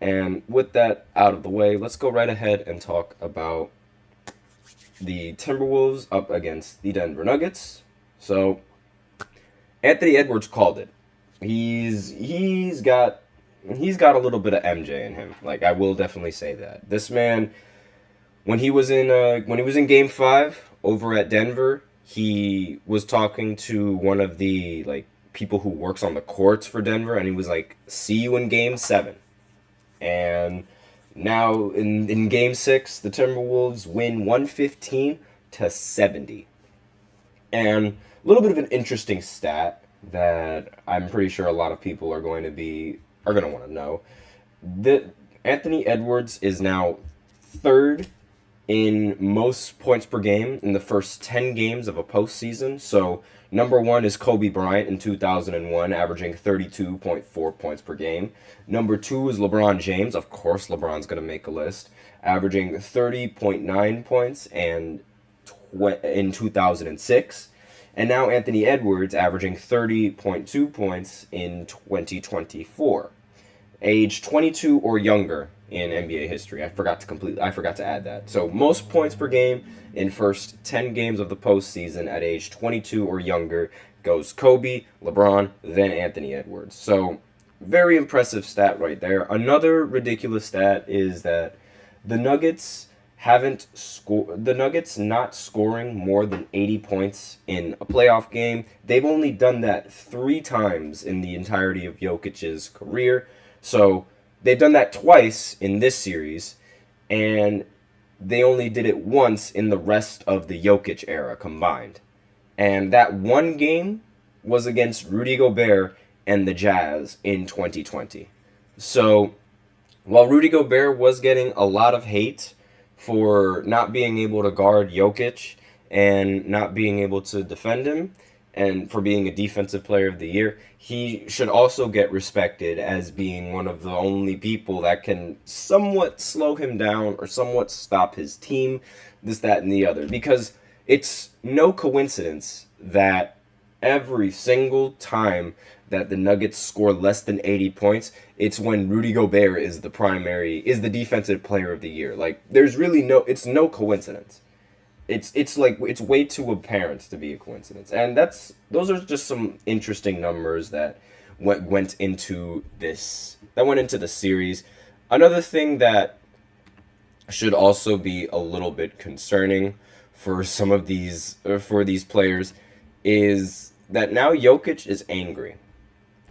And with that out of the way, let's go right ahead and talk about the Timberwolves up against the Denver Nuggets. So Anthony Edwards called it. He's got a little bit of MJ in him. Like, I will definitely say that. This man, when he was in Game 5 over at Denver, he was talking to one of the people who works on the courts for Denver, and he was like, "See you in Game 7." And now in Game 6, the Timberwolves win 115-70. And a little bit of an interesting stat that I'm pretty sure a lot of people are going to want to know. That Anthony Edwards is now third in most points per game in the first 10 games of a postseason. So number one is Kobe Bryant in 2001, averaging 32.4 points per game. Number two is LeBron James. Of course, LeBron's going to make a list, averaging 30.9 points in 2006. And now Anthony Edwards averaging 30.2 points in 2024. Age 22 or younger in NBA history. I forgot to add that. So most points per game in first 10 games of the postseason at age 22 or younger goes Kobe, LeBron, then Anthony Edwards. So very impressive stat right there. Another ridiculous stat is that the Nuggets not scoring more than 80 points in a playoff game. They've only done that 3 times in the entirety of Jokic's career. So they've done that twice in this series, and they only did it once in the rest of the Jokic era combined. And that one game was against Rudy Gobert and the Jazz in 2020. So while Rudy Gobert was getting a lot of hate for not being able to guard Jokic and not being able to defend him, and for being a defensive player of the year, he should also get respected as being one of the only people that can somewhat slow him down or somewhat stop his team, this, that, and the other. Because it's no coincidence that every single time that the Nuggets score less than 80 points, it's when Rudy Gobert is the defensive player of the year. Like, it's no coincidence. It's way too apparent to be a coincidence. And those are just some interesting numbers that went into the series. Another thing that should also be a little bit concerning for these players is that now Jokic is angry.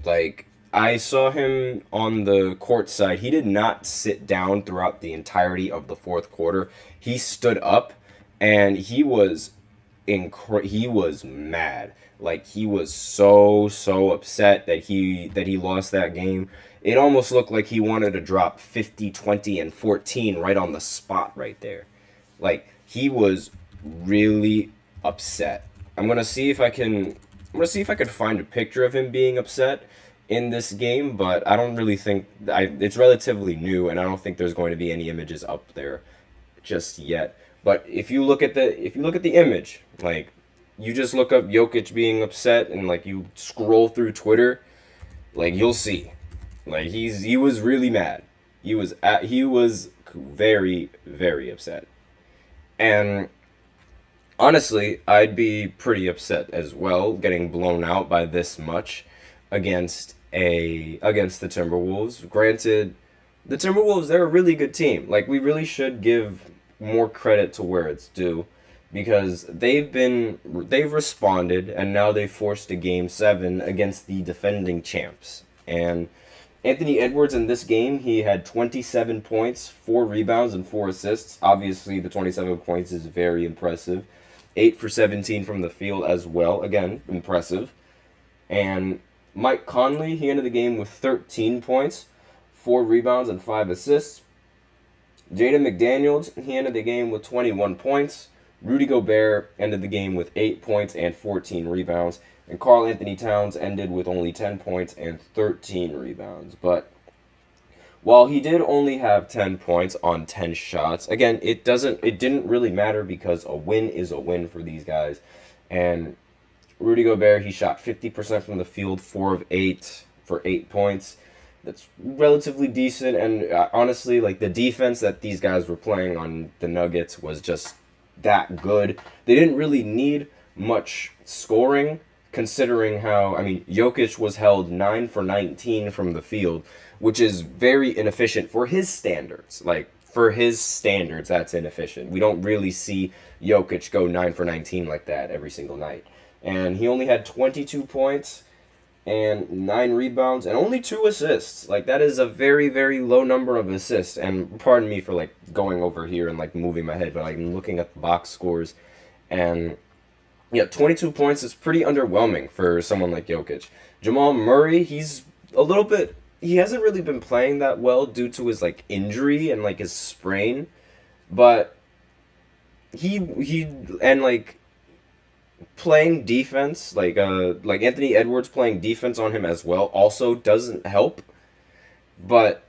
Like, I saw him on the court side. He did not sit down throughout the entirety of the fourth quarter. He stood up, and he was mad. Like, he was so upset that he lost that game. It almost looked like he wanted to drop 50, 20, and 14 right on the spot right there. Like, he was really upset. I'm gonna see if I can find a picture of him being upset in this game, but I don't really think it's relatively new, and I don't think there's going to be any images up there just yet. But if you look at the image, like, you just look up Jokic being upset, and like you scroll through Twitter, like, you'll see, like, he was really mad. He was very, very upset, and honestly, I'd be pretty upset as well, getting blown out by this much against the Timberwolves. Granted, the Timberwolves, they're a really good team. Like, we really should give more credit to where it's due, because they've responded, and now they forced a Game 7 against the defending champs. And Anthony Edwards in this game, he had 27 points, 4 rebounds, and 4 assists. Obviously, the 27 points is very impressive. 8 for 17 from the field as well. Again, impressive. And Mike Conley, he ended the game with 13 points, 4 rebounds, and 5 assists. Jaden McDaniels, he ended the game with 21 points. Rudy Gobert ended the game with 8 points and 14 rebounds. And Karl Anthony Towns ended with only 10 points and 13 rebounds. But while he did only have 10 points on 10 shots, again, it didn't really matter, because a win is a win for these guys. And Rudy Gobert, he shot 50% from the field, 4 of 8 for 8 points. that's relatively decent. And honestly, like the defense that these guys were playing on the Nuggets was just that good. They didn't really need much scoring, considering how, I mean, Jokic was held 9 for 19 from the field, which is very inefficient for his standards. Like, for his standards, that's inefficient. We don't really see Jokic go 9 for 19 like that every single night. And he only had 22 points and 9 rebounds and only 2 assists. Like, that is a very, very low number of assists. And pardon me for, like, going over here and, like, moving my head, but like, I'm looking at the box scores. And, yeah, 22 points is pretty underwhelming for someone like Jokic. Jamal Murray, he's a little bit... He hasn't really been playing that well due to his, like, injury and, like, his sprain. But and, like... playing defense, like Anthony Edwards playing defense on him as well, also doesn't help. But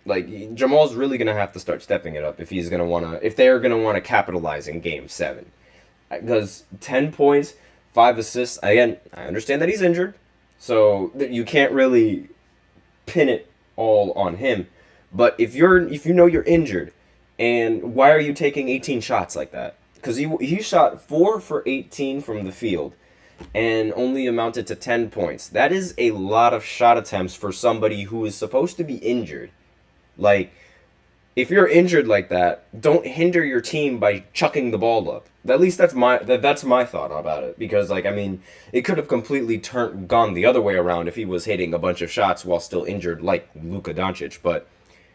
like Jamal's really gonna have to start stepping it up if they're gonna wanna capitalize in Game 7, because 10 points, 5 assists. Again, I understand that he's injured, so you can't really pin it all on him. But if you know you're injured, and why are you taking 18 shots like that? Because he shot 4 for 18 from the field and only amounted to 10 points. That is a lot of shot attempts for somebody who is supposed to be injured. Like, if you're injured like that, don't hinder your team by chucking the ball up. At least that's my thought about it. Because, like, I mean, it could have completely gone the other way around if he was hitting a bunch of shots while still injured, like Luka Doncic. But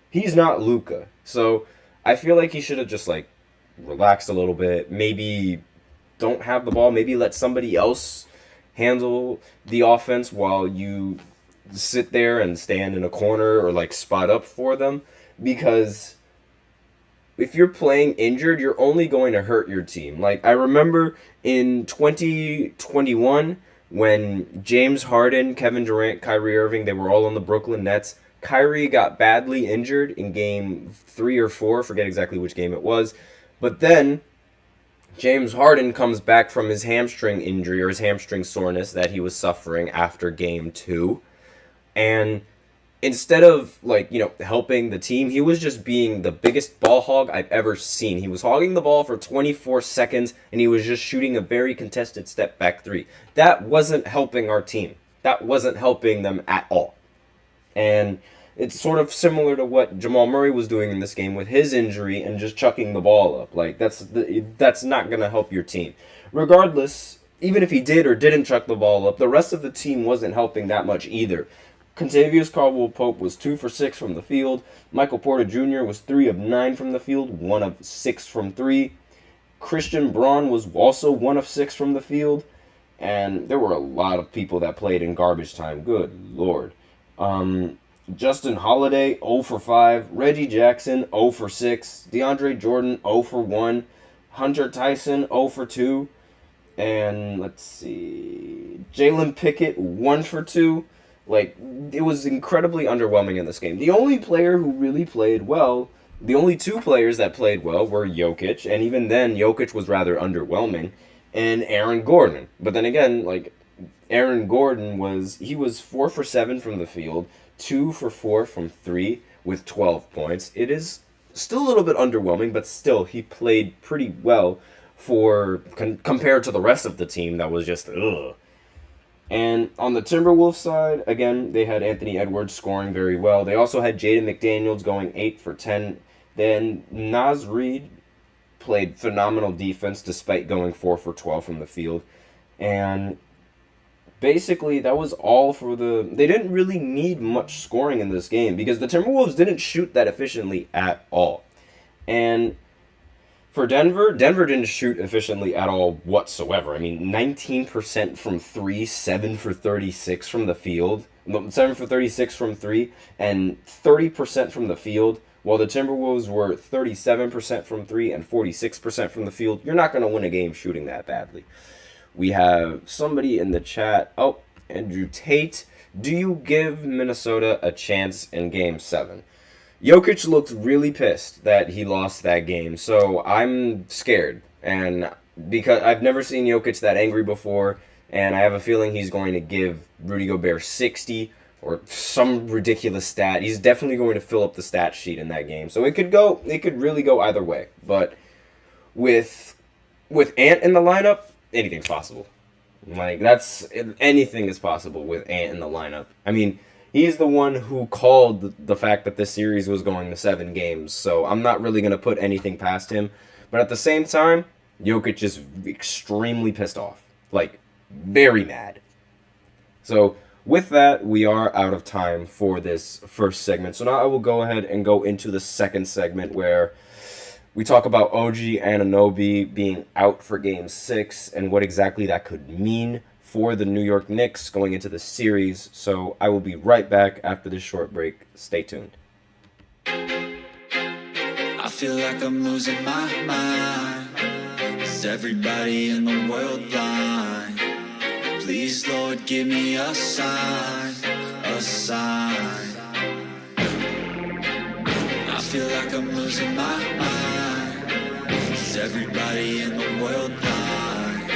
he's not Luka. So I feel like he should have just, like, relax a little bit, maybe don't have the ball, maybe let somebody else handle the offense while you sit there and stand in a corner or like spot up for them, because if you're playing injured, you're only going to hurt your team. Like, I remember in 2021 when James Harden, Kevin Durant, Kyrie Irving, they were all on the Brooklyn Nets. Kyrie got badly injured in game 3 or 4, forget exactly which game it was. But then James Harden comes back from his hamstring injury or his hamstring soreness that he was suffering after game 2. And instead of, like, helping the team, he was just being the biggest ball hog I've ever seen. He was hogging the ball for 24 seconds and he was just shooting a very contested step back 3. That wasn't helping our team. That wasn't helping them at all. And it's sort of similar to what Jamal Murray was doing in this game with his injury and just chucking the ball up. Like, that's not going to help your team. Regardless, even if he did or didn't chuck the ball up, the rest of the team wasn't helping that much either. Contavious Caldwell-Pope was 2 for 6 from the field. Michael Porter Jr. was 3 of 9 from the field, 1 of 6 from 3. Christian Braun was also 1 of 6 from the field. And there were a lot of people that played in garbage time. Good Lord. Justin Holiday, 0 for 5. Reggie Jackson, 0 for 6. DeAndre Jordan, 0 for 1. Hunter Tyson, 0 for 2. And let's see, Jalen Pickett, 1 for 2. Like, it was incredibly underwhelming in this game. The only player who really played well, the only 2 players that played well were Jokic, and even then, Jokic was rather underwhelming, and Aaron Gordon. But then again, like, Aaron Gordon was 4 for 7 from the field, 2 for 4 from 3 with 12 points. It is still a little bit underwhelming, but still, he played pretty well for compared to the rest of the team that was just ugh. And on the Timberwolves side, again, they had Anthony Edwards scoring very well. They also had Jaden McDaniels going 8 for 10. Then Naz Reid played phenomenal defense despite going 4 for 12 from the field. And basically, that was all for they didn't really need much scoring in this game because the Timberwolves didn't shoot that efficiently at all. And for Denver didn't shoot efficiently at all whatsoever. I mean, 19% from 3, 7 for 36 from the field, 7 for 36 from 3, and 30% from the field, while the Timberwolves were 37% from 3 and 46% from the field. You're not going to win a game shooting that badly. We have somebody in the chat. Oh, Andrew Tate. Do you give Minnesota a chance in Game 7? Jokic looked really pissed that he lost that game, so I'm scared. And because I've never seen Jokic that angry before, and I have a feeling he's going to give Rudy Gobert 60 or some ridiculous stat. He's definitely going to fill up the stat sheet in that game. So it could really go either way. But with Ant in the lineup, anything's possible. Like, anything is possible with Ant in the lineup. I mean, he's the one who called the fact that this series was going to 7 games, so I'm not really going to put anything past him. But at the same time, Jokic is extremely pissed off. Like, very mad. So, with that, we are out of time for this first segment. So now I will go ahead and go into the second segment where we talk about OG Anunoby being out for Game 6 and what exactly that could mean for the New York Knicks going into the series. So I will be right back after this short break. Stay tuned. I feel like I'm losing my mind. Is everybody in the world blind? Please, Lord, give me a sign, a sign. I feel like I'm losing my mind. Is everybody in the world blind?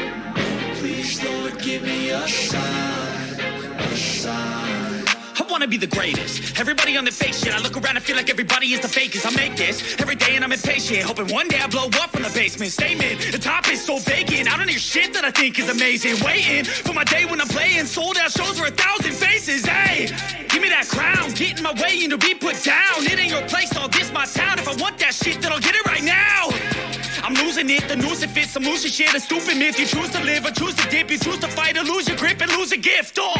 Please, Lord, give me a sign, a sign. I wanna be the greatest. Everybody on the fake shit. I look around and feel like everybody is the fakest. I make this every day and I'm impatient, hoping one day I blow up from the basement. Statement, the top is so vacant. I don't hear shit that I think is amazing. Waiting for my day when I'm playing sold out shows for 1,000 faces. Hey, give me that crown. Get in my way and to be put down. It ain't your place, all this my town. If I want that shit, then I'll get it right now. I'm losing it, the noose it fits. I'm losing shit, a stupid myth. You choose to live or choose to dip. You choose to fight or lose your grip and lose a gift. Oh.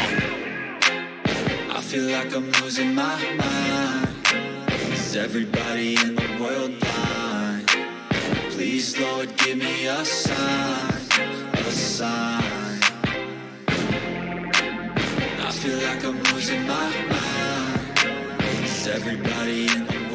I feel like I'm losing my mind. Is everybody in the world blind? Please, Lord, give me a sign, a sign. I feel like I'm losing my mind. Is everybody in the